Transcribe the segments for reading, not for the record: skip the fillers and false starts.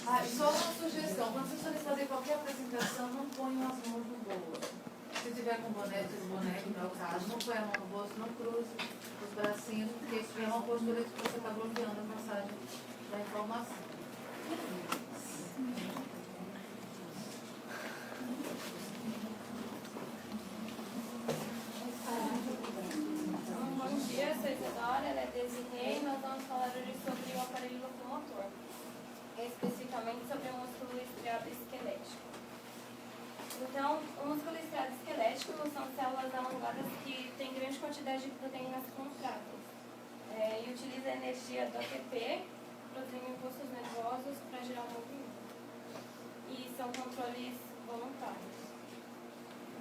Ah, e só uma sugestão, quando vocês forem fazer qualquer apresentação, não ponham as mãos no bolso. Se tiver com boné, tira o boné, que não é o caso, não põe a mão no bolso, não cruze os bracinhos, porque isso é uma postura que você está bloqueando a passagem da informação. Bom dia, eu sou Isadora, ela é Desirê, e nós vamos falar hoje sobre o aparelho locomotor, especificamente sobre o músculo estriado esquelético. Então, o músculo estriado esquelético são células alongadas que têm grande quantidade de proteínas contráteis e utiliza a energia do ATP, produzindo impulsos nervosos para gerar o movimento. E são controles voluntários.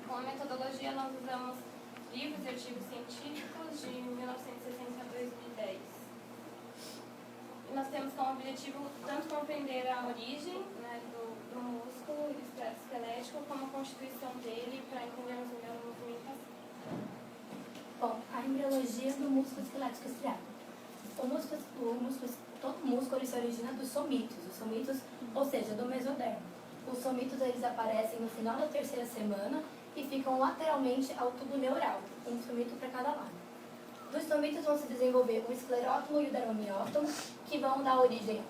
Com a metodologia, nós usamos livros e artigos científicos de 1960 a 2010. E nós temos como objetivo tanto compreender a origem, né, do músculo estriado esquelético, como a constituição dele, para entendermos melhor a movimentação. Bom, a embriologia do músculo esquelético estriado. Todo músculo ele se origina dos somitos. Os somitos, ou seja, do mesodermo. Os somitos eles aparecem no final da terceira semana e ficam lateralmente ao tubo neural, um somito para cada lado. Dos somitos vão se desenvolver o esclerótomo e o dermomiótomo, que vão dar origem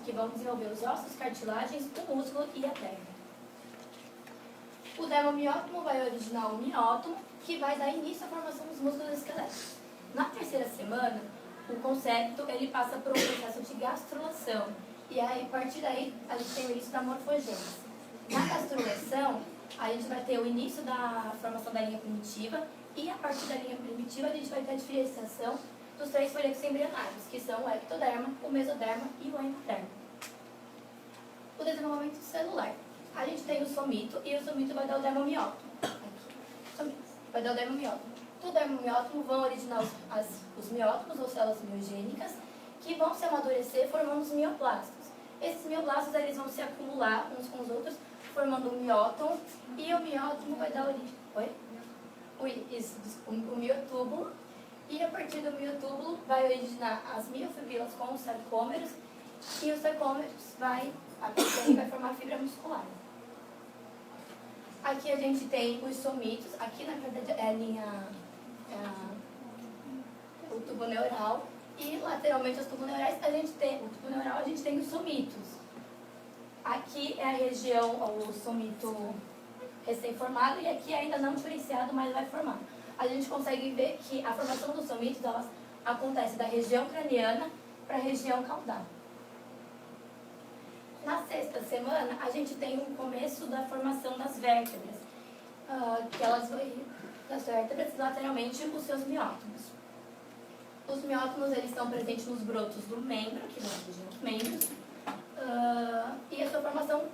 que vão desenvolver os ossos, cartilagens, o músculo e a perna. O dermomiótomo vai originar o miótomo, que vai dar início à formação dos músculos esqueléticos. Na terceira semana, o concepto ele passa por um processo de gastrulação, e aí, a partir daí a gente tem o início da morfogênese. Na gastrulação, a gente vai ter o início da formação da linha primitiva, e a partir da linha primitiva a gente vai ter a diferenciação dos três folículos embrionários, que são o ectoderma, o mesoderma e o endoderma. O desenvolvimento celular. A gente tem o somito, e o somito vai dar o dermomiótomo. Vai dar o dermomiótomo. Do dermomiótomo vão originar os miótomos, ou células miogênicas, que vão se amadurecer formando os mioplastos. Esses mioplastos eles vão se acumular uns com os outros, formando o miótomo, e o miótomo vai dar origem... o miotúbulo, e a partir do miotúbulo vai originar as miofibrilas com os sarcômeros, e os sarcômeros vai formar a fibra muscular. Aqui a gente tem os somitos, aqui na verdade é a linha, o tubo neural, e lateralmente aos tubos neurais o tubo neural a gente tem os somitos. Aqui é a região, o somito recém-formado, e aqui ainda não diferenciado, mas vai formar. A gente consegue ver que a formação dos somitos acontece da região craniana para a região caudal. Na sexta semana, a gente tem o começo da formação das vértebras, que elas vão ir das vértebras lateralmente os seus miótomos. Os miótomos eles estão presentes nos brotos do membro, que não é região dos membros, e a sua formação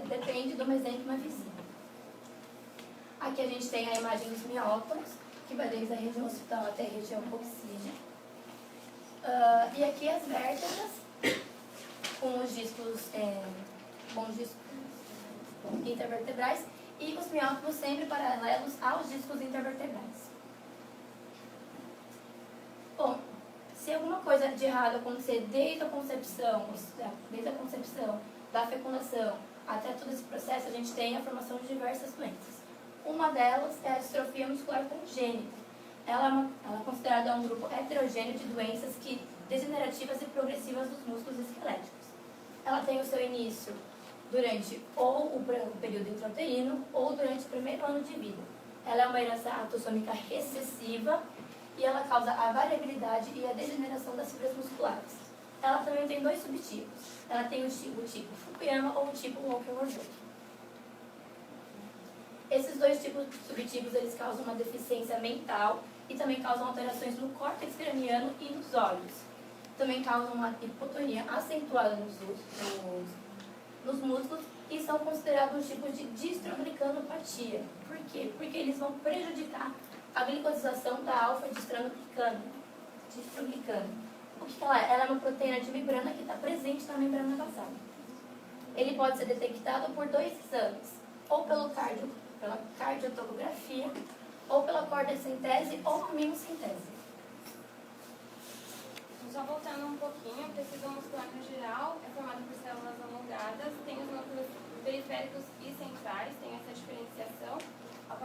depende do mesênquima visível. Aqui a gente tem a imagem dos miótomos, que vai desde a região occipital até a região coxígea. E aqui as vértebras, com os discos intervertebrais, e os miótomos sempre paralelos aos discos intervertebrais. Bom, se alguma coisa de errado acontecer desde a concepção, da fecundação, até todo esse processo, a gente tem a formação de diversas doenças. Uma delas é a distrofia muscular congênita. Ela é considerada um grupo heterogêneo de doenças degenerativas e progressivas dos músculos esqueléticos. Ela tem o seu início durante ou o período intrauterino ou durante o primeiro ano de vida. Ela é uma herança autossômica recessiva e ela causa a variabilidade e a degeneração das fibras musculares. Ela também tem dois subtipos. Ela tem o tipo Fukuyama ou o tipo Walker-Rosset. Esses dois subtipos eles causam uma deficiência mental e também causam alterações no córtex craniano e nos olhos. Também causam uma hipotonia acentuada nos músculos e são considerados tipos de distroglicanopatia. Por quê? Porque eles vão prejudicar a glicosização da alfa-distroglicano. O que ela é? Ela é uma proteína de membrana que está presente na membrana basal. Ele pode ser detectado por dois exames, ou pela cardiotocografia, ou pela cordocentese ou aminossintese. Só voltando um pouquinho, o tecido muscular no geral é formado por células alongadas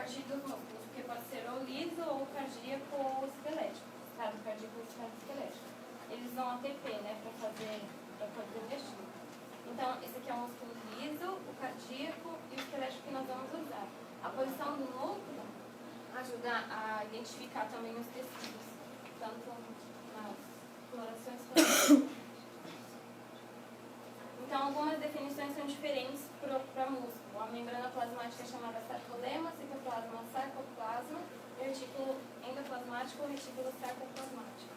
partir dos músculos, porque pode ser ou liso, ou cardíaco, ou esquelético. Estado cardíaco ou estado esquelético. Eles usam ATP, né, para poder mexer. Então, esse aqui é o músculo liso, o cardíaco e o esquelético que nós vamos usar. A posição do núcleo ajuda a identificar também os tecidos, tanto nas colorações quanto. Então, algumas definições são diferentes para músculo. A membrana plasmática é chamada sarcolema, citoplasma, sarcoplasma, e o retículo endoplasmático ou retículo sarcoplasmático.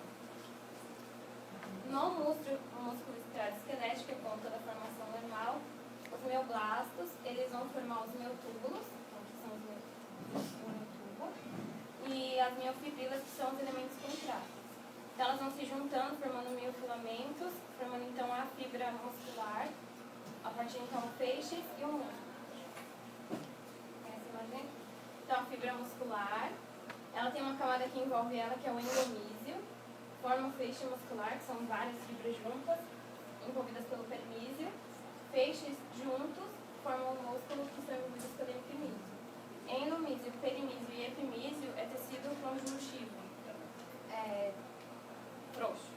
No músculo estriado esquelético, que conta da formação normal, os mioblastos, eles vão formar os miotúbulos, então, que são os miotúbulos, e as miofibrilas, que são os elementos contráteis. Então, elas vão se juntando, formando miofilamentos, formando então a fibra muscular, a partir então do feixe e o músculo. Essa imagem? Então, a fibra muscular, ela tem uma camada que envolve ela, que é o endomísio, forma o feixe muscular, que são várias fibras juntas, envolvidas pelo permísio. Feixes juntos formam o músculo, que são envolvidos pelo epimísio. Endomísio, perimísio e epimísio é tecido conjuntivo, frouxo,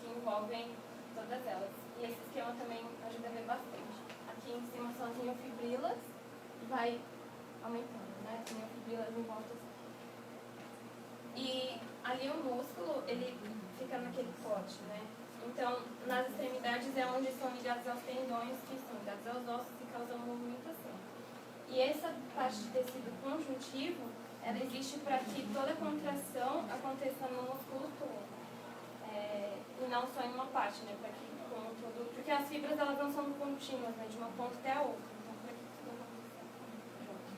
que envolvem todas elas. E esse esquema também ajuda a ver bastante. Aqui em cima são as miofibrilas, vai aumentando, né? As miofibrilas em volta. E ali o músculo, ele fica naquele pote, né? Então, nas extremidades é onde são ligados aos tendões, que são ligados aos ossos e causam movimentação. E essa parte de tecido conjuntivo, ela existe para que toda a contração aconteça no músculo todo. E não só em uma parte, né? Para que, como um todo, porque as fibras elas não são contínuas, né? De uma ponta até a outra. Então, para que tudo aconteça junto.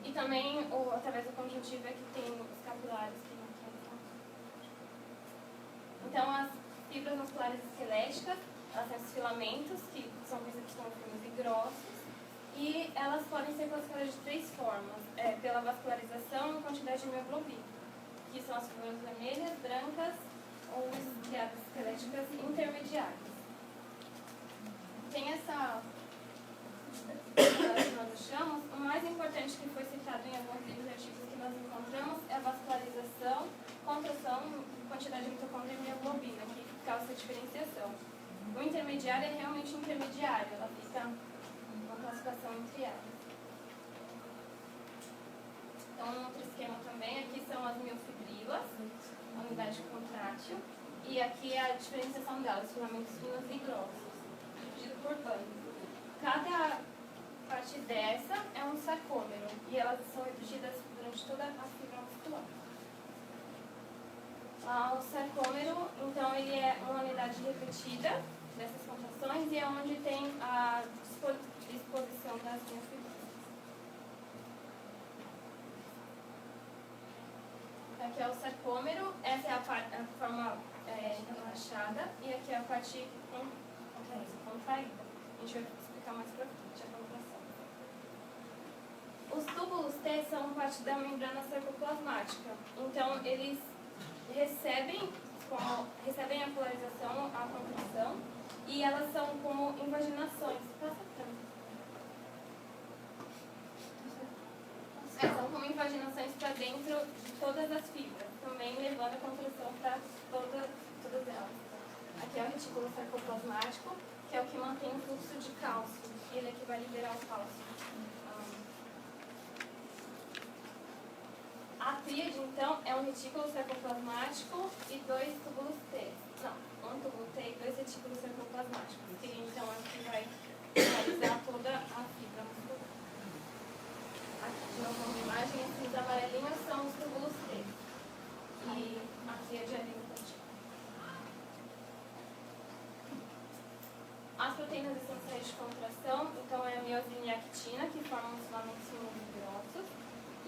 E também, através do conjuntivo, é que tem os capilares que não são. Então, as fibras musculares esqueléticas, elas têm os filamentos, que são coisas que são finos e grossos, e elas podem ser classificadas de 3 formas: pela vascularização e quantidade de hemoglobina, que são as fibras vermelhas, brancas ou estriadas esqueléticas intermediárias. Tem essa que nós achamos. O mais importante que foi citado em alguns livros e artigos que nós encontramos é a vascularização, contração, quantidade de mitocôndria e hemoglobina, que causa essa diferenciação. O intermediário é realmente intermediário, ela fica uma classificação entre elas. Então, um outro esquema também, aqui são as miofibrilas, a unidade contrátil, e aqui é a diferenciação delas, filamentos finos e grossos, dividido por bandas. Cada parte dessa é um sarcômero, e elas são repetidas durante toda a fibra muscular. O sarcômero, então, ele é uma unidade repetida dessas contrações e é onde tem a disposição das miofibrilas. Aqui é o sarcômero, essa é a forma relaxada, e aqui é a parte contraída. A gente vai explicar mais pra frente a contração. Os túbulos T são parte da membrana sarcoplasmática, então eles recebem a polarização, a contração, e elas são como invaginações. São como invaginações para dentro de todas as fibras, também levando a contração para todas elas. Aqui é o retículo sarcoplasmático, que é o que mantém o fluxo de cálcio, e ele é que vai liberar o cálcio. A tríade, então, é um retículo sarcoplasmático e 2 túbulos T. Não, um túbulo T e 2 retículos sarcoplasmáticos, que então é o que vai realizar toda a fibra muscular. Aqui de novo uma imagem, esses amarelinhos são os túbulos T. E a tríade é ali. As proteínas essenciais de contração, então é a miosina e a actina, que formam os filamentos finos e grossos,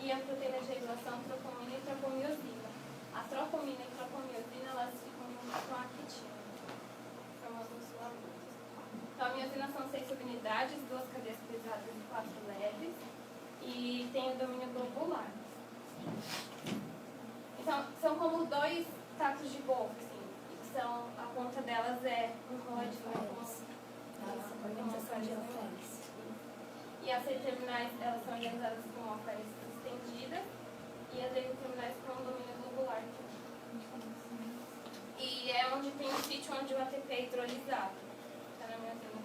e a proteína de regulação, tropomina e tropomiosina. A tropomina e tropomiosina, elas ficam junto com a actina, formando os filamentos. Então, a miosina são 6 subunidades, 2 cadeias pesadas e 4 leves, e tem o domínio globular. Então, são como 2 tacos de golfe, assim. São, a ponta delas é enroladinha, e as C-terminais, elas são organizadas como alfares. estendidas e as terminais com domínio globular. E é onde tem o sítio onde o ATP é hidrolisado. Tá na minha zona.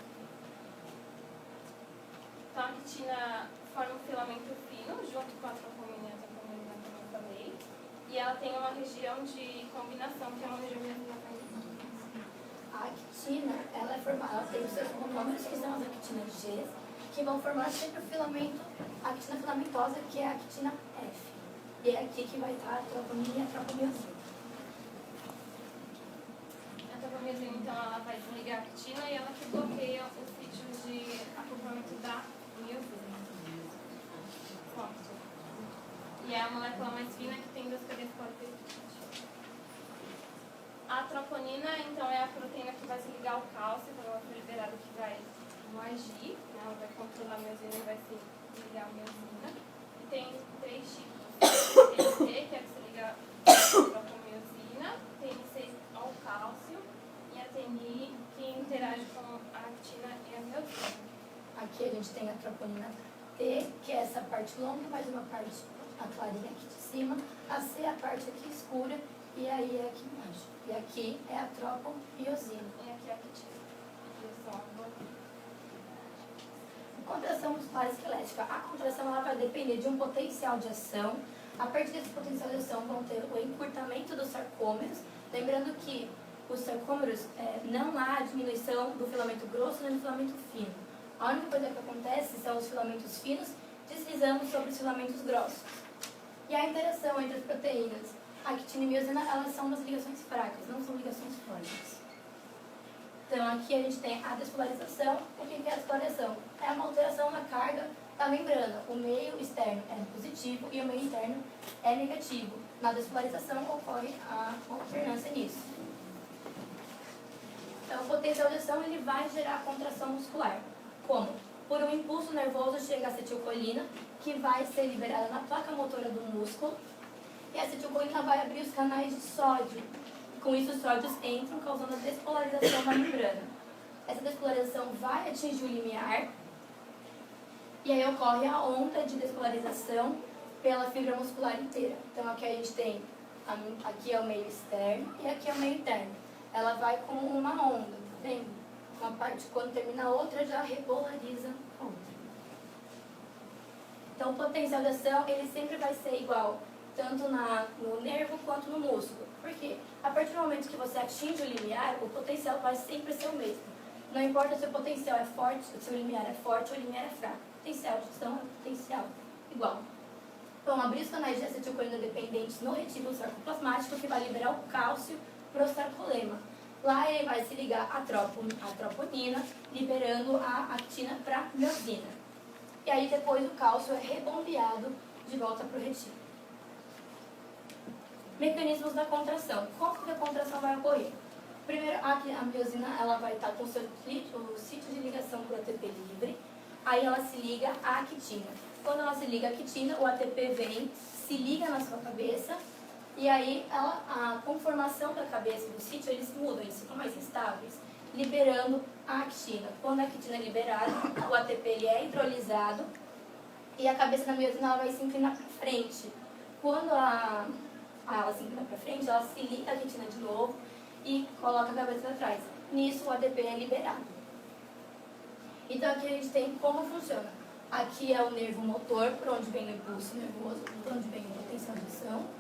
Então a actina forma um filamento fino junto com a tropomina, como eu falei. E ela tem uma região de combinação, que é onde a minha A actina, ela é formada, ela tem os seus monômeros, que são as actinas G, que vão formar sempre o filamento, a actina filamentosa, que é a actina F. E é aqui que vai estar a tropomina e a tropomiosina. A tropomiosina, então, ela vai desligar a actina e ela que bloqueia o sítio de acoplamento da miosina. E é a molécula mais fina que tem 2 cadeias polipeptídicas. A troponina, então, é a proteína que vai se ligar ao cálcio, quando ela for liberada, que vai agir, né? Ela vai controlar a miosina e vai se ligar à miosina. E tem 3 tipos. TNC, que é que se liga à tropomiosina, TNC ao cálcio, e a TNI, que interage com a actina e a miosina. Aqui a gente tem a troponina T, que é essa parte longa, mais uma parte, a clarinha aqui de cima, a C é a parte aqui escura, e aí é aqui embaixo. E aqui é a tropomiosina. E aqui é a actina. Contração muscular esquelética. A contração ela vai depender de um potencial de ação. A partir desse potencial de ação vão ter o encurtamento dos sarcômeros. Lembrando que os sarcômeros não há diminuição do filamento grosso nem do filamento fino. A única coisa que acontece são os filamentos finos deslizando sobre os filamentos grossos. E a interação entre as proteínas actina e miosina, elas são umas ligações fracas, não são ligações fortes. Então aqui a gente tem a despolarização. O que é a despolarização? É uma alteração na carga da membrana. O meio externo é positivo e o meio interno é negativo. Na despolarização ocorre a alternância nisso. Então o potencial de ação ele vai gerar contração muscular. Como? Por um impulso nervoso chega a acetilcolina, que vai ser liberada na placa motora do músculo, e a acetilcolina vai abrir os canais de sódio. Com isso, os sódios entram, causando a despolarização da membrana. Essa despolarização vai atingir o limiar, e aí ocorre a onda de despolarização pela fibra muscular inteira. Então, aqui a gente tem, aqui é o meio externo e aqui é o meio interno. Ela vai como uma onda, tá vendo? Uma parte, quando termina a outra, já repolariza a outra. Então, o potencial de ação, ele sempre vai ser igual, tanto no nervo quanto no músculo. Por quê? A partir do momento que você atinge o limiar, o potencial vai sempre ser o mesmo. Não importa se o potencial é forte, se o limiar é forte ou o limiar é fraco. O potencial de ação é o potencial igual. Vão abrir os canais de acetilcolina dependentes no retículo sarcoplasmático, que vai liberar o cálcio para o sarcolema. Lá ele vai se ligar à troponina, liberando a actina para a miosina. E aí depois o cálcio é rebombeado de volta para o retículo. Mecanismos da contração. Como que a contração vai ocorrer? Primeiro, a miosina ela vai estar com o sítio de ligação para o ATP livre. Aí ela se liga à actina. Quando ela se liga à actina, o ATP vem, se liga na sua cabeça. E aí a conformação da cabeça e do sítio, eles mudam, eles ficam mais estáveis, liberando a actina. Quando a actina é liberada, o ATP ele é hidrolisado e a cabeça da miosina ela vai se inclinar para frente. Quando ela se inclina para frente, ela se liga à actina de novo e coloca a cabeça para trás. Nisso o ATP é liberado. Então aqui a gente tem como funciona. Aqui é o nervo motor, por onde vem o impulso nervoso, por onde vem a potencial de ação.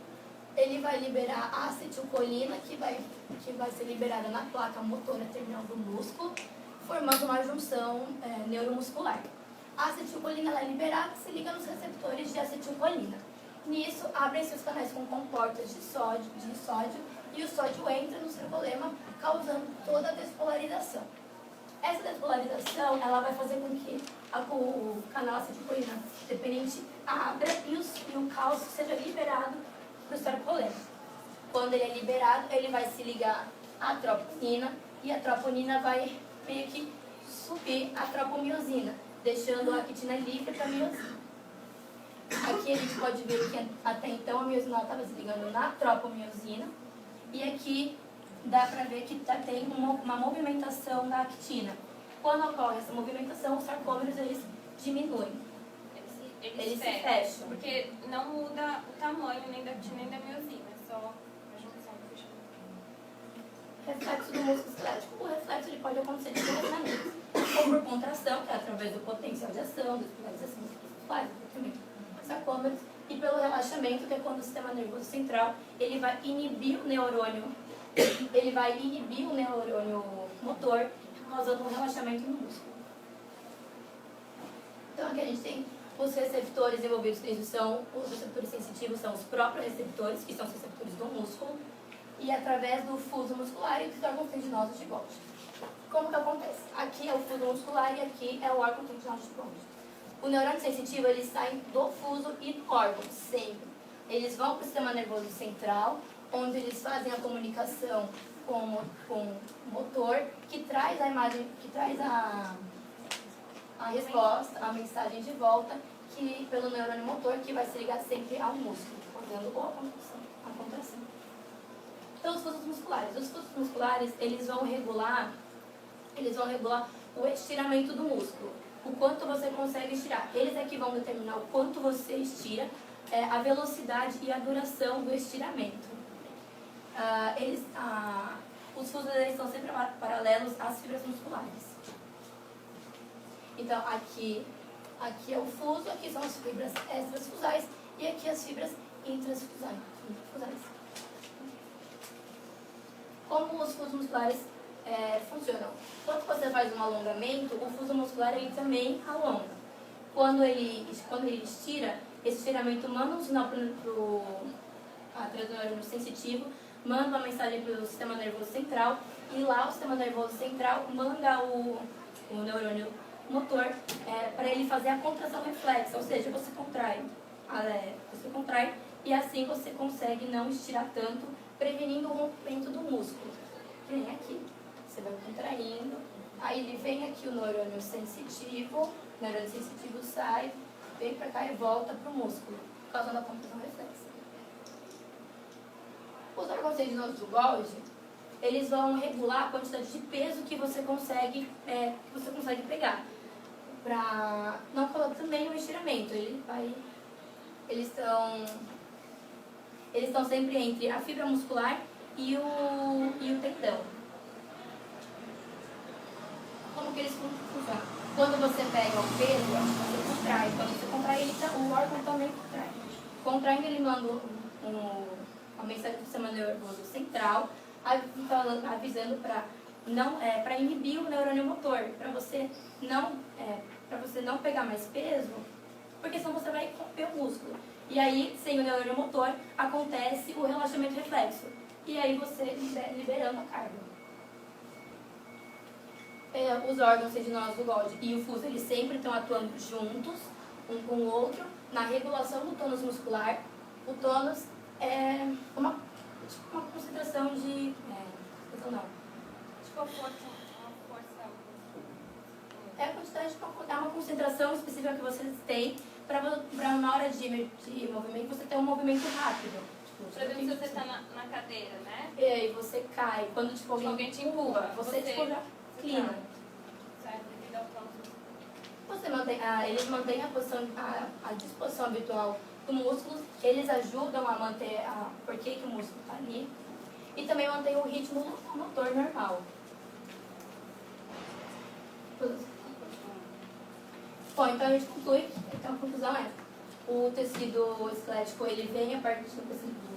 Ele vai liberar a acetilcolina, que vai ser liberada na placa motora terminal do músculo, formando uma junção neuromuscular. A acetilcolina ela é liberada e se liga nos receptores de acetilcolina. Nisso, abrem-se os canais com comportas de sódio, e o sódio entra no sarcolema, causando toda a despolarização. Essa despolarização ela vai fazer com que o canal acetilcolina dependente abra e o cálcio seja liberado para o sarcolema. Quando ele é liberado, ele vai se ligar à troponina e a troponina vai meio que subir a tropomiosina, deixando a actina livre para a miosina. Aqui a gente pode ver que até então a miosina estava se ligando na tropomiosina e aqui dá para ver que tem uma movimentação da actina. Quando ocorre essa movimentação, os sarcômeros eles diminuem. Eles se fecham. Porque não muda o tamanho nem da miosina, é só a junção do fechamento. Reflexo do músculo esquelético. O reflexo ele pode acontecer de duas maneiras. Ou por contração, que é através do potencial de ação, da espiralização dos musculares, também das acômeras, e pelo relaxamento, que é quando o sistema nervoso central ele vai inibir o neurônio motor, causando um relaxamento no músculo. Então aqui a gente tem os receptores envolvidos nisso, os receptores sensitivos são os próprios receptores, que são os receptores do músculo, e através do fuso muscular e dos órgãos tendinosos de Golgi. Como que acontece? Aqui é o fuso muscular e aqui é o órgão tendinoso de Golgi. O neurônio sensitivo, eles saem do fuso e do órgão, sempre. Eles vão para o sistema nervoso central, onde eles fazem a comunicação com o motor, que traz a imagem, que traz a resposta, a mensagem de volta, que pelo neurônio motor, que vai se ligar sempre ao músculo, fazendo a contração. Então, os fusos musculares. Os fusos musculares, eles vão regular o estiramento do músculo, o quanto você consegue estirar. Eles é que vão determinar o quanto você estira, a velocidade e a duração do estiramento. Os fusos eles estão sempre paralelos às fibras musculares. Então, aqui é o fuso, aqui são as fibras extrafusais e aqui as fibras intrafusais. Como os fusos musculares funcionam? Quando você faz um alongamento, o fuso muscular ele também alonga. Quando ele estira, esse estiramento manda um sinal através do neurônio sensitivo, manda uma mensagem para o sistema nervoso central, e lá o sistema nervoso central manda o neurônio motor para ele fazer a contração reflexa, ou seja, você contrai e assim você consegue não estirar tanto, prevenindo o rompimento do músculo. Vem aqui, você vai contraindo, aí ele vem aqui o neurônio sensitivo sai, vem para cá e volta para o músculo, causando a contração reflexa. Os órgãos tendinosos do Golgi, eles vão regular a quantidade de peso que você consegue pegar, para não colocar também o estiramento. Eles estão sempre entre a fibra muscular e o tendão. Como que eles funcionam? Quando você pega o peso, você contrai. Quando você contrai, o órgão também contrai. Contraindo, ele manda uma mensagem do sistema nervoso central, avisando para inibir o neurônio motor, para você não pegar mais peso, porque senão você vai romper o músculo. E aí, sem o neurônio motor, acontece o relaxamento reflexo. E aí você liberando a carga. Os órgãos tendinosos do Golgi e o fuso, eles sempre estão atuando juntos, um com o outro, na regulação do tônus muscular. O tônus é uma concentração de... Tipo a força. É uma concentração específica que vocês têm para na hora de movimento você ter um movimento rápido. Por exemplo, se você está na cadeira, né? E aí você cai. Quando alguém te empurra, você já inclina. Certo, devido ao tônus. Eles mantêm a disposição habitual do músculo, eles ajudam a manter por que o músculo está ali, e também mantém o ritmo motor normal. Bom, então a gente conclui. Então a conclusão é: o tecido esquelético ele vem a partir do tecido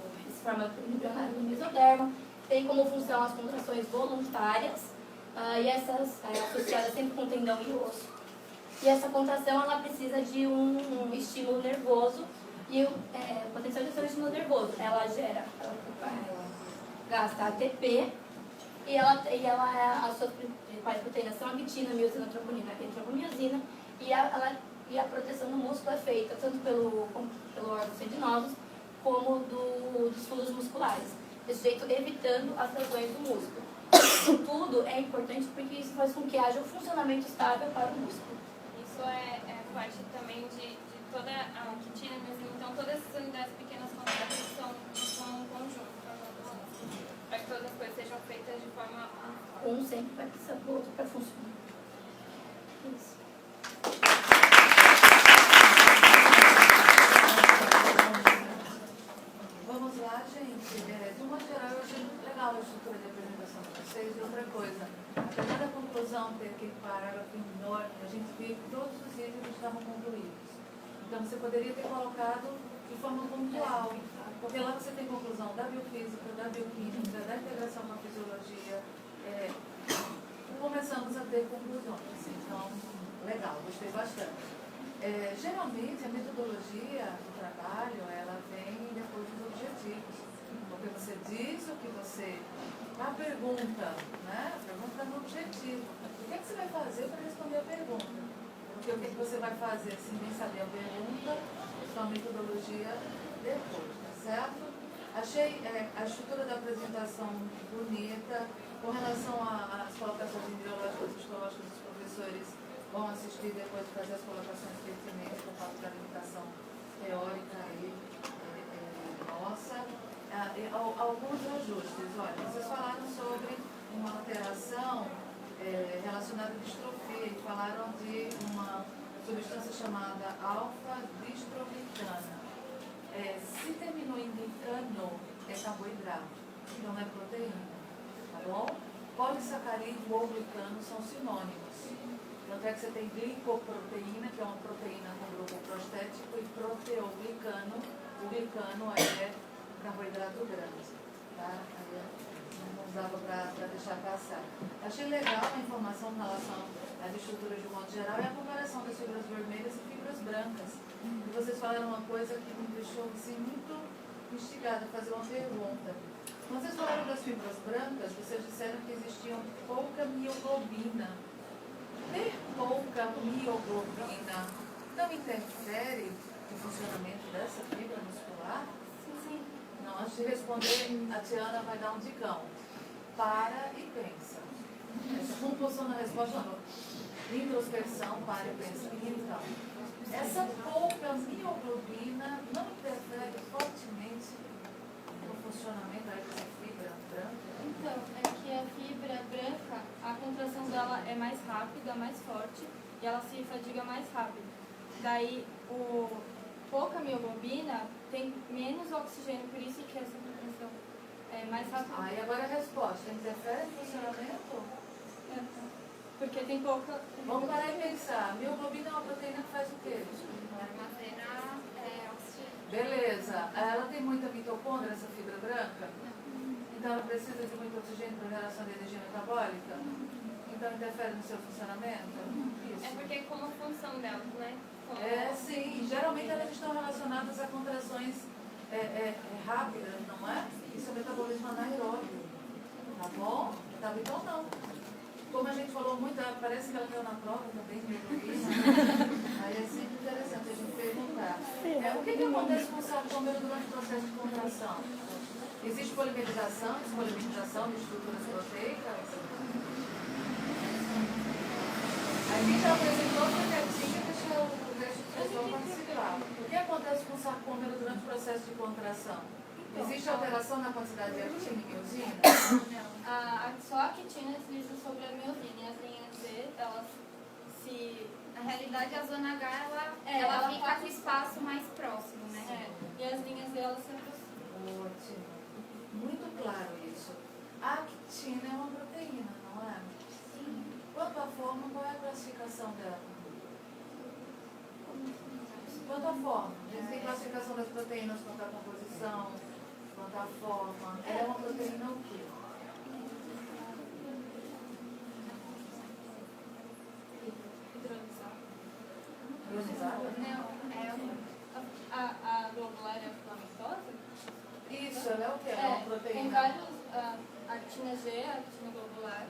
forma embrionário do mesoderma, tem como função as contrações voluntárias e essas associadas sempre com tendão e osso. E essa contração ela precisa de um estímulo nervoso e o potencial de ação é um estímulo nervoso. Ela gasta ATP e as suas principais proteínas são a actina, miosina, troponina e tropomiosina, e a proteção do músculo é feita tanto pelo órgãos tendinosos como dos fusos musculares, desse jeito evitando as lesões do músculo. Isso tudo é importante porque isso faz com que haja um funcionamento estável para o músculo. Isso é parte também de toda a quitina, então todas essas unidades pequenas complexas são um conjunto, para que todas as coisas sejam feitas de forma um sempre vai precisar do outro para funcionar. Isso. conclusão, tem aquele parágrafo enorme, a gente vê que todos os itens estavam concluídos. Então você poderia ter colocado de forma pontual, porque lá você tem conclusão da biofísica, da bioquímica, da integração com a fisiologia. Começamos a ter conclusões. Então, legal, gostei bastante. Geralmente, a metodologia do trabalho, ela vem depois dos objetivos. Porque você diz o que você... A pergunta, né? A pergunta é no objetivo. O que é que você vai fazer para responder a pergunta? Porque o que é que você vai fazer se nem saber a pergunta, sua metodologia depois, tá certo? Achei a estrutura da apresentação bonita. Com relação às colocações ideológicas e psicológicas dos professores, vão assistir depois de fazer as colocações pertinentes por causa da limitação teórica aí, nossa. Alguns ajustes. Olha, vocês falaram sobre uma alteração relacionada à distrofia e falaram de uma substância chamada alfa-distroglicana. Se terminou em glicano, é carboidrato, não é proteína. Tá bom? Polissacarídeo ou glicano são sinônimos. Tanto é que você tem glicoproteína, que é uma proteína com grupo prostético, e proteoglicano. O glicano é carboidrato grande. Tá? Não dava para deixar passar. Achei legal a informação em relação às estruturas de um modo geral e a comparação das fibras vermelhas e fibras brancas. E vocês falaram uma coisa que me deixou assim, muito instigada a fazer uma pergunta. Quando vocês falaram das fibras brancas, vocês disseram que existia pouca mioglobina. Ter pouca mioglobina não interfere no funcionamento dessa fibra muscular? Sim. Não, antes de responder, a Tiana vai dar um dicão. Para e pensa. Essa composição da resposta não. Introspecção, para e pensa. Então, essa pouca mioglobina não interfere fortemente no funcionamento dessa fibra branca? Então, é que a fibra branca, a contração dela é mais rápida, mais forte, e ela se fadiga mais rápido. Daí, pouca mioglobina tem menos oxigênio, por isso que essa contração é mais rápida. E agora a resposta, interfere no funcionamento? Porque tem pouca... Vamos parar e pensar. Mioglobina é uma proteína que faz o quê? Armazena oxigênio. Beleza. Ela tem muita mitocôndria, essa fibra branca? Então ela precisa de muito oxigênio para a geração de energia metabólica? Então interfere no seu funcionamento? Isso. É porque como função dela, né? Sim. Geralmente elas estão relacionadas a contrações rápidas, não é? Isso é metabolismo anaeróbio. Tá bom? Tá, então não. Como a gente falou muito, parece que ela caiu na prova também, aí é sempre interessante a gente perguntar. O que acontece com o sarcômero durante o processo de contração? Existe polimerização, despolimerização de estruturas proteicas? A gente já apresentou que a quietinha deixa o resto do pessoal participar. O que acontece com o sarcômero durante o processo de contração? Existe alteração na quantidade de actina e miosina? Só a quitina desliza sobre a miosina e as linhas Z, elas se... Na realidade, a zona H, ela fica com o espaço mais próximo, né? E as linhas Z, elas se aproximam. Ótimo. Muito claro isso. A actina é uma proteína, não é? Sim. Quanto à forma, qual é a classificação dela? Quanto à forma? Existem classificação das proteínas quanto à composição, quanto à forma. Ela é uma proteína o quê? Ionizada? Não, a globular é filamentosa? Isso, ela é o quê? Ela é uma proteína. Tem vários, a actina G, a actina globular,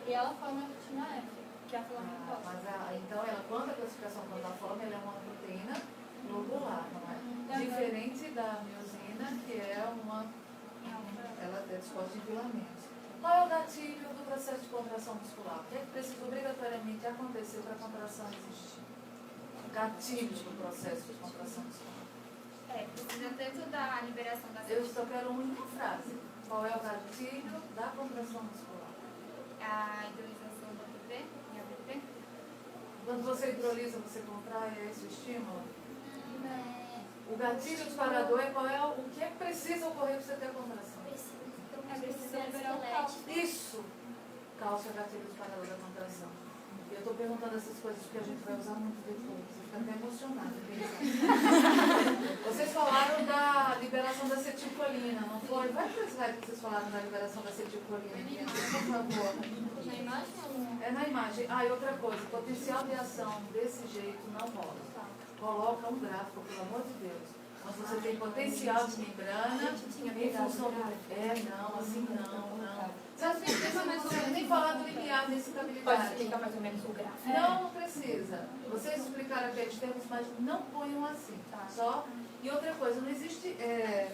e ela forma a actina F, que é a filamentosa. Então, quanto à classificação quanto à forma, ela é uma proteína globular, não é? Diferente da miosina, que é ela é disposta em filamentos. Qual é o gatilho do processo de contração muscular? O que é que precisa obrigatoriamente acontecer para a contração existir? O gatilho do processo de contração muscular. Precisa tanto da liberação da Eu só quero uma frase. Qual é o gatilho da contração muscular? A hidrolização do ATP e ABP. Quando você hidroliza, você contrai, é esse o estímulo? O gatilho disparador é o que é que precisa ocorrer para você ter a contração? Precisa liberar o cálcio. Isso! cálcio é gatilho disparador da contração. E eu estou perguntando essas coisas porque a gente vai usar muito depois. Você fica até emocionado. Vocês falaram da liberação da acetilcolina, não foi? Vai para o slide que vocês falaram da liberação da acetilcolina. Por favor. Na imagem ou não? É na imagem. Ah, e outra coisa, potencial de ação desse jeito não rola. Coloca um gráfico, pelo amor de Deus. Mas você tem potencial de membrana em função do... não, assim não. Vocês não conseguem nem falar do limiar de excitabilidade. Pode explicar mais ou menos o gráfico? Não precisa. Vocês explicaram aqueles termos, mas não ponham assim. Só. E outra coisa, não existe... Deixa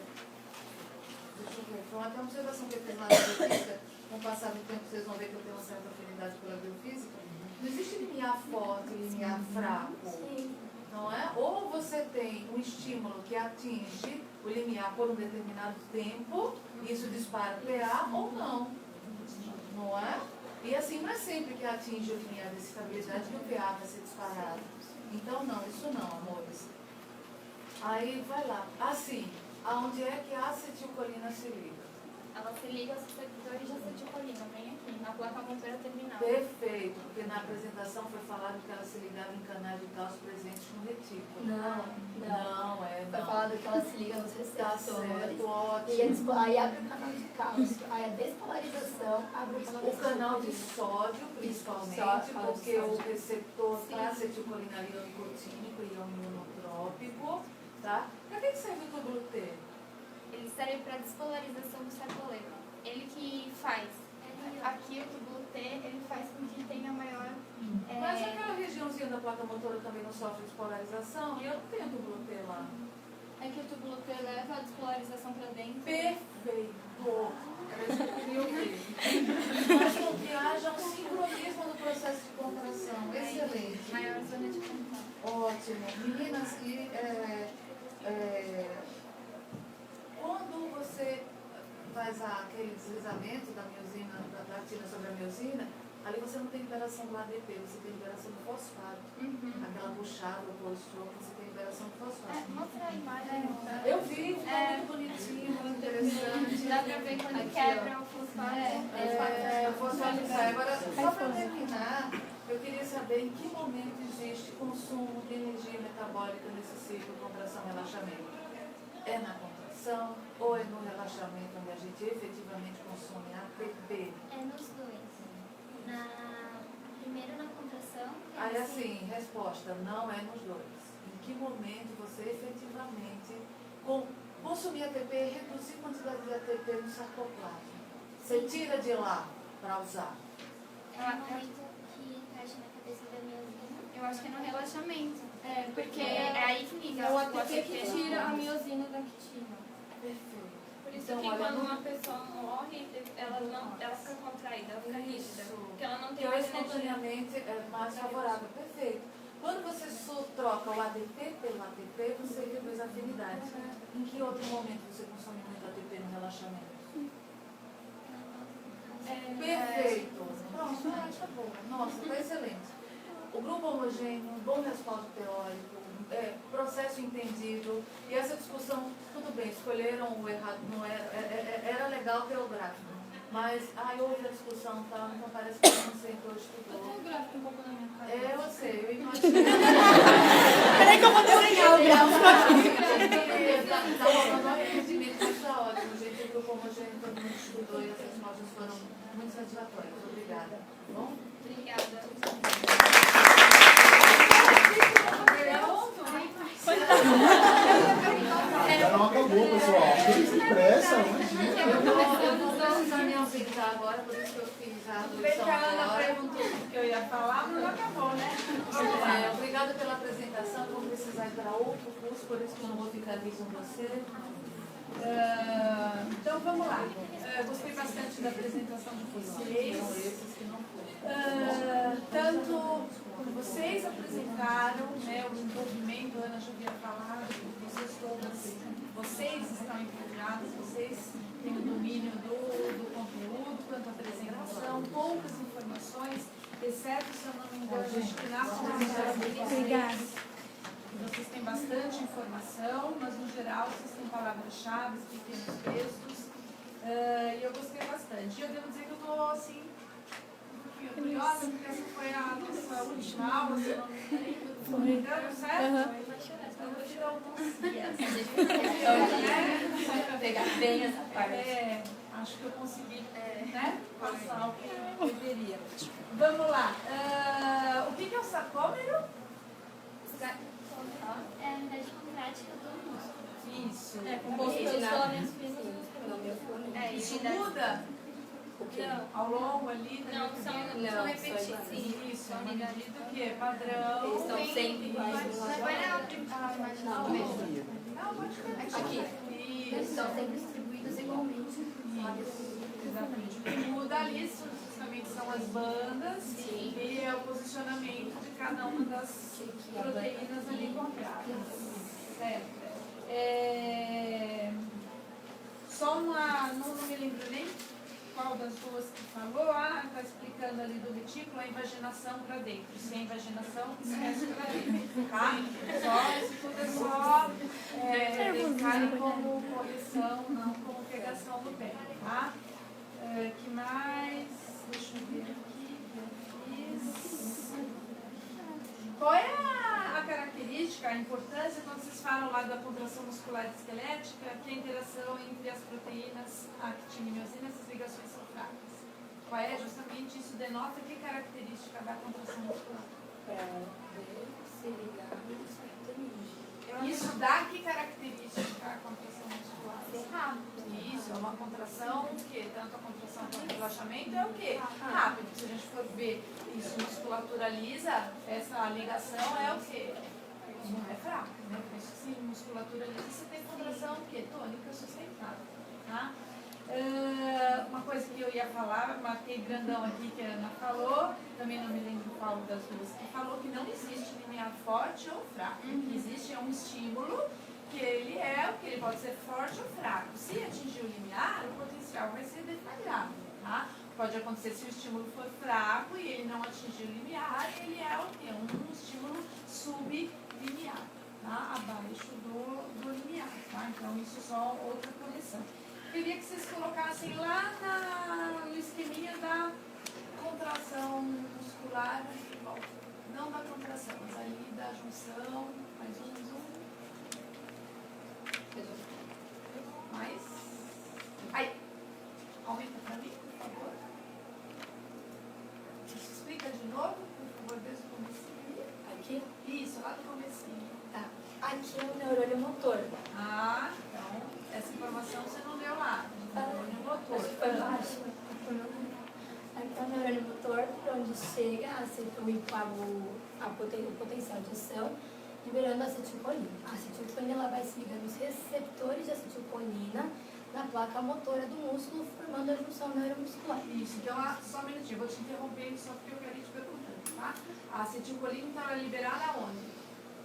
eu ver, foi até uma observação que eu fiz lá na biofísica. Com o passar do tempo, vocês vão ver que eu tenho uma certa afinidade pela biofísica. Não existe limiar forte, limiar fraco. Não é? Ou você tem um estímulo que atinge o limiar por um determinado tempo, isso dispara PA ou não. Não é? E assim, não é sempre que atinge o limiar de excitabilidade que o PA vai ser disparado. Então, não, isso não, amores. Aí, vai lá. Assim, aonde é que a acetilcolina se liga? Ela se liga aos receptores de acetilcolina, bem aqui, na placa motora terminal. Perfeito, porque na apresentação foi falado que ela se ligava em canais de cálcio presentes no retículo. Não. Foi falado que ela se liga nos Tá receptores. certo, ótimo. Aí abre o canal de cálcio. Aí a despolarização abre o canal de O canal de sódio, principalmente, porque o receptor para acetilcolina é ion nicotínico e ion ionotrópico, tá? Para que serve o túbulo T? Ele serve para despolarização do sarcolema. Ele que faz. Aqui o túbulo T, ele faz com que tenha maior... Mas aquela regiãozinha da placa motora também não sofre despolarização e eu não tenho túbulo T lá. É que o túbulo T leva a despolarização para dentro. Perfeito! Era isso que eu queria ouvir. Faz com que haja um sincronismo no processo de contração. Excelente. Maior zona de contato. Ótimo. Meninas, e quando você faz aquele deslizamento da miosina, da actina sobre a miosina, ali você não tem liberação do ADP, você tem liberação do fosfato. Aquela buchada, o colesterol, você tem liberação do fosfato. Mostra a imagem. Eu vi, ficou muito bonitinho, muito interessante. Dá pra ver quando quebra o fosfato. O fosfato sai. Agora, só para terminar, eu queria saber em que momento existe consumo de energia metabólica nesse ciclo contração-relaxamento. É na contração ou é no relaxamento onde a gente efetivamente consome ATP? É nos dois. Primeiro na contração. Aí assim, resposta, não é nos dois. Em que momento você efetivamente consumir ATP e reduzir a quantidade de ATP no sarcoplasma? Você tira de lá para usar. É o momento que encaixa na cabeça da miosina. Eu acho que é no relaxamento. Porque é aí que liga. O ATP que tira a miosina da quitina. Perfeito. Por isso Então, que olha, quando não- uma pessoa morre, ela fica contraída, ela fica rígida. Porque ela não tem Então, mais energia. espontaneamente é mais favorável. Perfeito. Quando você troca o ADP pelo ATP, você reduz a afinidade. Em que outro momento você consome muito ATP no relaxamento? Perfeito. Pronto, tá bom. Nossa, tá excelente. O grupo homogêneo, bom respaldo teórico, processo entendido. E essa discussão, tudo bem, escolheram o errado, não era legal ter o gráfico. Mas, houve a discussão, tá? Então parece que não sentou, estudou. Eu tenho o gráfico um pouco na minha cara. Eu sei, eu imagino. Peraí que eu vou desenhar o gráfico aqui. Tá rolando um arrependimento, mas tá ótimo, gente. O grupo homogêneo, todo mundo estudou e as respostas foram muito satisfatórias. Obrigada. Tá bom? Obrigada. Já não acabou, pessoal. Tem pressa, imagina. Eu vou precisar me ausentar agora, por isso que eu fiz a audição agora. perguntou o que eu ia falar, mas não acabou, né? Obrigada pela apresentação. Vou precisar ir para outro curso, por isso que eu não vou ficar aqui com você. Então vamos lá. Gostei bastante da apresentação de vocês. São esses que não foram. Tanto vocês apresentaram, né, o envolvimento, a Ana já havia falado, vocês todas, vocês estão integradas, vocês têm o domínio do conteúdo, quanto a apresentação, poucas informações, exceto, se eu não me engano, acho que na apresentação vocês têm bastante informação, mas no geral vocês têm palavras-chave, pequenos textos, e eu gostei bastante. E eu devo dizer que eu estou assim, última aula, se eu não me engano, certo? Eu vou te dar alguns dias. Para pegar bem essa parte. Acho que eu consegui passar o que eu deveria. Vamos lá. O que é o sarcômero? É a unidade contrática do músculo. Isso. Composto pelos filamentos finos. Isso muda ao longo ali? Não, são repetidos. Isso, é uma medida do quê? Padrão. Eles estão sempre iguais. Vai na marginal mesmo. Não, pode ficar Aqui. Eles Isso. estão sempre distribuídos igualmente. Exatamente. O que muda ali justamente são as bandas e é o posicionamento de cada uma das proteínas ali encontradas. Certo. Só uma, não me lembro nem qual das duas que falou, está explicando ali do retículo a invaginação para dentro. Se é invaginação, esquece para dentro, tá? Isso tudo é só deixar como correção, não como pegação do pé, tá? Que mais? Deixa eu ver aqui, eu fiz. Qual é a característica, a importância, quando vocês falam lá da contração muscular esquelética, que a interação entre as proteínas actina e miosina, essas ligações são fracas? Qual é justamente isso? Denota que característica da contração muscular? Se ligar, Isso dá que característica a contração muscular? Isso, é uma contração que tanto a contração quanto o relaxamento é o quê? Rápido. Se a gente for ver isso, musculatura lisa, essa ligação é o quê? É fraca, né? Por isso, se musculatura lisa, você tem contração o quê? Tônica sustentável, tá? Uma coisa que eu ia falar, marquei grandão aqui que a Ana falou, também não me lembro qual das duas que falou, que não existe limiar forte ou fraco. O que existe é um estímulo que ele pode ser forte ou fraco. Se atingir o limiar, o potencial vai ser detalhado, tá? Pode acontecer se o estímulo for fraco e ele não atingir o limiar, ele é o quê? Um estímulo sublimiar, tá? Abaixo do limiar, tá? Então isso é só outra correção. Queria que vocês colocassem lá no esqueminha da contração muscular, não da contração, mas ali da junção, mais um. Mais. Aí. Aumenta para mim, por favor. Explica de novo, por favor, desde o comecinho. Aqui? Isso, lá do comecinho. Tá. Aqui é o neurônio motor. Então, essa informação você não deu lá. Neurônio motor. Foi baixo. Aqui é o neurônio motor, onde chega o potencial de ação, liberando a acetilcolina. A acetilcolina ela vai se ligar nos receptores de acetilcolina na placa motora do músculo, formando a junção neuromuscular. Isso, então, só um minutinho, vou te interromper só porque eu quero ir te perguntando, tá? A acetilcolina então é liberada onde?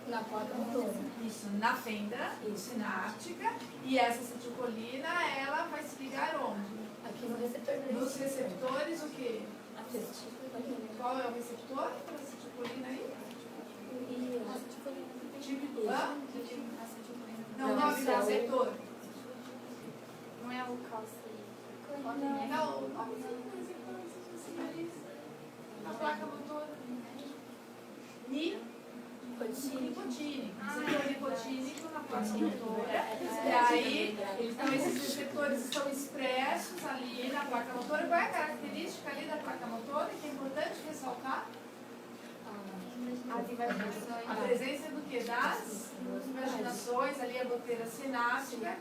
Na placa motora. Isso, na fenda sináptica. E essa acetilcolina, ela vai se ligar onde? Aqui no receptor do Nos receptores, o quê? acetilcolina. Qual é o receptor para acetilcolina aí? E a acetilcolina. Não, o nome do receptor. Não é o calci. Não, o nome do receptor. A placa motora. Nicotínico. Receptor nicotínico na placa motora. E aí, então esses receptores estão expressos ali na placa motora. Qual é a característica ali da placa motora que é importante ressaltar? A presença do que? Das imaginações, ali a goteira sináptica.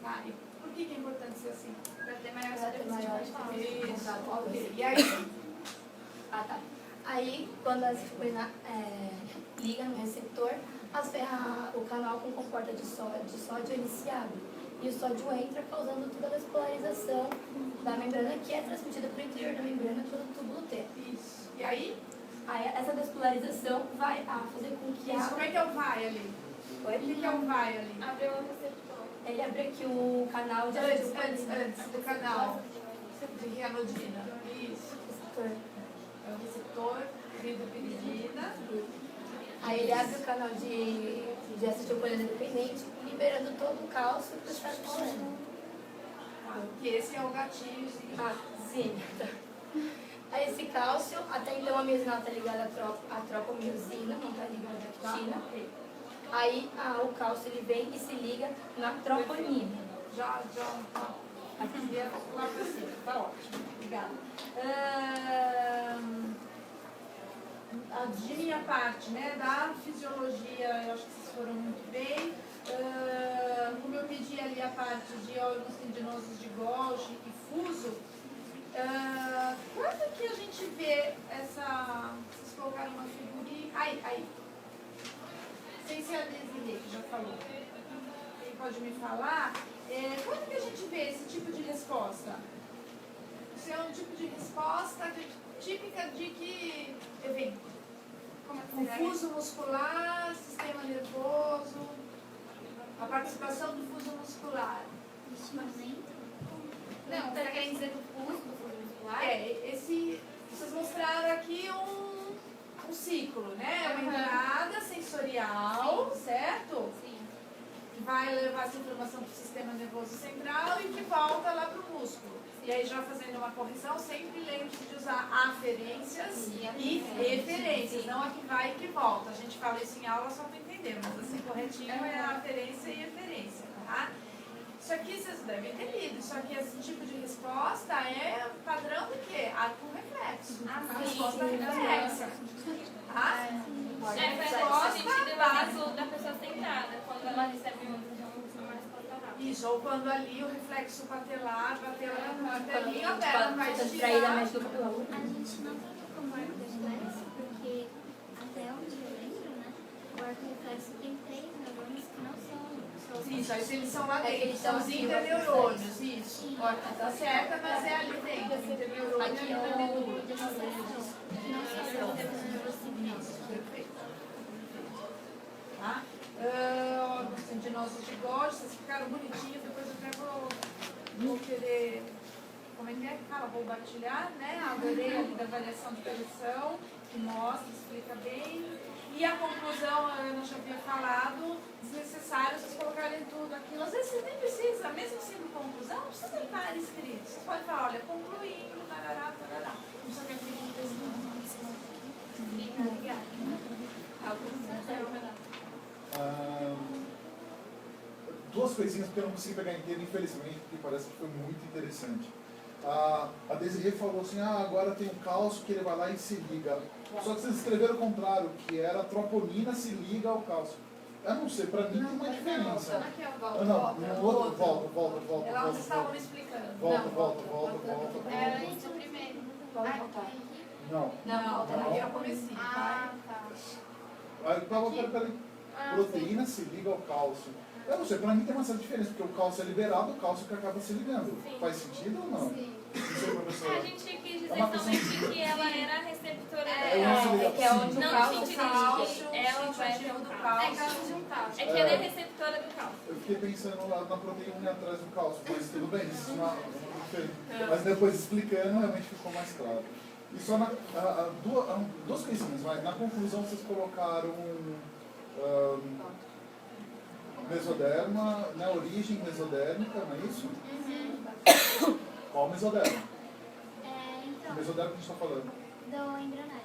Tá, e por que é importante ser assim? Para ter maior Isso, ok. E aí? Tá. Aí, quando a acetilcolina liga no receptor, o canal com comporta de sódio ele se abre. E o sódio entra, causando toda a despolarização da membrana, que é transmitida para o interior da membrana pelo túbulo T. Isso. E aí? Aí, essa despolarização vai fazer com que Isso, como é que é o vai ali? O que é o vai ali? Abre o receptor. ele abre aqui o canal de Antes acetilcolina. do canal de rianodina. Isso. Receptor. É o receptor ribopiridina. Aí ele abre o canal de acetilcolina dependente, liberando todo o cálcio para o acetilcolina. Que esse é o gatilho. Sim. Aí esse cálcio, até então a miosina está ligada à tropomiosina, não está ligada à actina. Aí o cálcio ele vem e se liga na troponina. Aqui é lá pra cima, tá ótimo, obrigada. De minha parte, né, da fisiologia, eu acho que vocês foram muito bem. Como eu pedi ali a parte de órgãos tendinosos de Golgi e fuso, quando que a gente vê essa... Vocês colocaram uma figurinha... Aí. Sem ser a Desirê, que já falou. Quem pode me falar? Quando que a gente vê esse tipo de resposta? Isso é um tipo de resposta típica de que evento? Confuso muscular, sistema nervoso, a participação do fuso muscular. Estimamento? Não, você quer dizer do fuso muscular? Vocês mostraram aqui um ciclo, né? Uma entrada sensorial, certo? Sim. Que vai levar essa informação para o sistema nervoso central e que volta lá para o músculo. E aí, já fazendo uma correção, sempre lembre-se de usar aferências e referências, não a que vai e que volta. A gente fala isso em aula só para entender, mas assim, corretinho é a aferência e referência, tá? Isso aqui vocês devem ter lido. Isso aqui, esse tipo de resposta é padrão do quê? Arco reflexo. A resposta reflexa. Tá? Foi a gente deu aviso da pessoa centrada, quando ela recebe uma resposta rápida. Isso, ou quando ali o reflexo patelar, bateu na telinha, a Quando perna vai está distraída, estirar. mexe no cabelo. A gente não tem como arco reflexo, porque até onde eu lembro, né? O arco reflexo tem 3 neurônios que não são Isso, aí eles são lá dentro, eles são são os aqui, interneurônios, isso. Tá certa, mas é ali dentro, o interneurônio Aqui é é ali dentro. o que não são neurônios. Isso, perfeito. Tá? Órgãos tendinosos de Golgi, vocês ficaram bonitinhos, depois eu até vou querer, como é que fala? Vou partilhar, né? Adorei ali da avaliação de pressão, que mostra, explica bem. E a conclusão, a Ana já havia falado, desnecessário vocês colocarem tudo aquilo. Às vezes vocês nem precisam, mesmo sendo conclusão, não precisa estar escrito. Vocês podem falar, olha, concluindo, tarará, tarará. Não precisa ter Duas coisinhas, porque eu não consegui pegar inteiro, infelizmente, porque parece que foi muito interessante. A Desirê falou assim, agora tem um cálcio que ele vai lá e se liga. Só que vocês escreveram o contrário, que era a troponina se liga ao cálcio. Eu não sei, pra mim tem uma diferença. Aqui é o volta. No outro, volta. É lá onde estavam me explicando. Volta. Era antes o primeiro. Pode voltar. Não. Não, aí eu comecei. Ah, tá. Aí, peraí. Proteína se liga ao cálcio. Eu não sei, pra mim tem uma certa diferença, porque o cálcio é liberado, o cálcio que acaba se ligando. Sim. Faz sentido ou não? Sim. Não sei, professora. A gente quis dizer uma questão somente que ela era a receptora que é onde o não cálcio sentido cálcio, de ela vai sentido do do cálcio. cálcio. É cálcio de um cálcio. É que ela é receptora do cálcio. Eu fiquei pensando lá na proteína atrás do cálcio, mas tudo bem, isso não. Mas depois explicando, realmente ficou mais claro. E só duas coisinhas, vai. Na conclusão vocês colocaram mesoderma, né, origem mesodérmica, não é isso? Qual mesoderma? Então, Mesoderma que a gente está falando. do embrionário.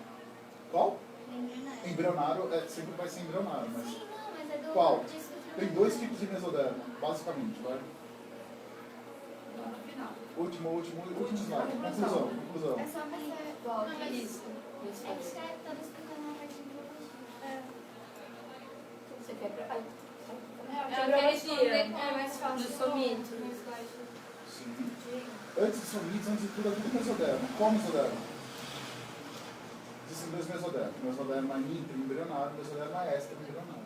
Qual? Do embrionário. Embrionário, sempre vai ser embrionário, mas... Sim, não, mas é do... Qual? disso do Tem 2 tipos de mesoderma, basicamente, vai. No final. Último slide. Conclusão. É só você... Volta. Não, mas Isso. é que você estava explicando uma parte de biologia. Você quer preparar? Ela quer responder com mais fácil. no Somitos. slide. Sim. Antes de somites, antes de tudo, é tudo mesoderma. Qual mesoderma? Existem 2 mesodermas. Mesoderma intra-embrionário e mesoderma extra-embrionário.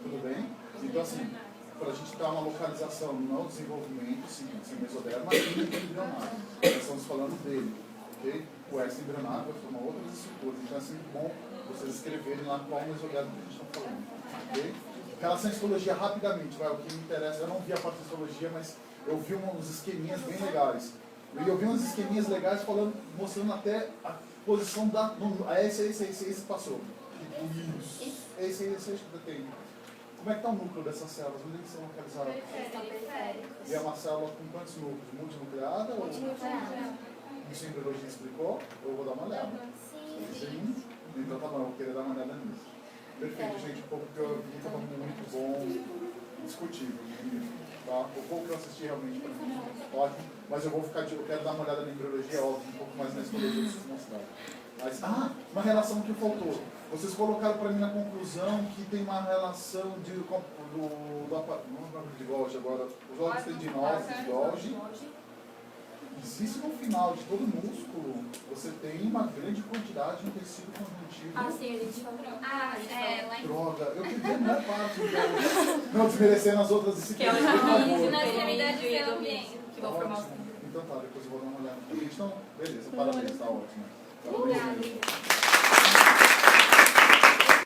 Tudo bem? Então, assim, para a gente dar uma localização no desenvolvimento, sim, mesoderma intra-embrionário. Nós estamos falando dele, ok? O extra-embrionário vai formar outras estruturas. Então, é sempre bom vocês escreverem lá qual mesoderma que a gente está falando, ok? Relação à histologia, rapidamente, vai, o que me interessa, eu não vi a parte de histologia, mas eu vi uns esqueminhas bem legais. E eu vi uns esqueminhas legais mostrando até a posição da... Esse passou. Isso. Esse que eu tenho. Como é que está o núcleo dessas células? Onde eles são localizadas? E é uma célula com quantos núcleos? Multinucleada? Multinucleada. Isso a embriologia explicou? Eu vou dar uma olhada. Sim. Sim? Então tá bom, eu vou querer dar uma olhada nisso. Perfeito, gente. O pouco que eu vi estava muito bom, discutível. Tá? O pouco que eu assisti realmente para mim ótimo, mas eu vou ficar eu quero dar uma olhada na embriologia, óbvio, um pouco mais na histologia que vocês mostraram. Mas, uma relação que faltou. Vocês colocaram para mim na conclusão que tem uma relação de Golgi agora, os órgãos tendinosos de Golgi. Existe no final de todo músculo, você tem uma grande quantidade de tecido conjuntivo. Ah, sim, a gente falou. lá em Droga, eu queria a melhor parte, então, não desmerecendo as outras disciplinas. Que é o por favor. domínio, na extremidade e do o ambiente. que vão formar os Ótimo. Então tá, depois eu vou dar uma olhada. Então, beleza, parabéns, tá ótimo. Tá, Obrigada.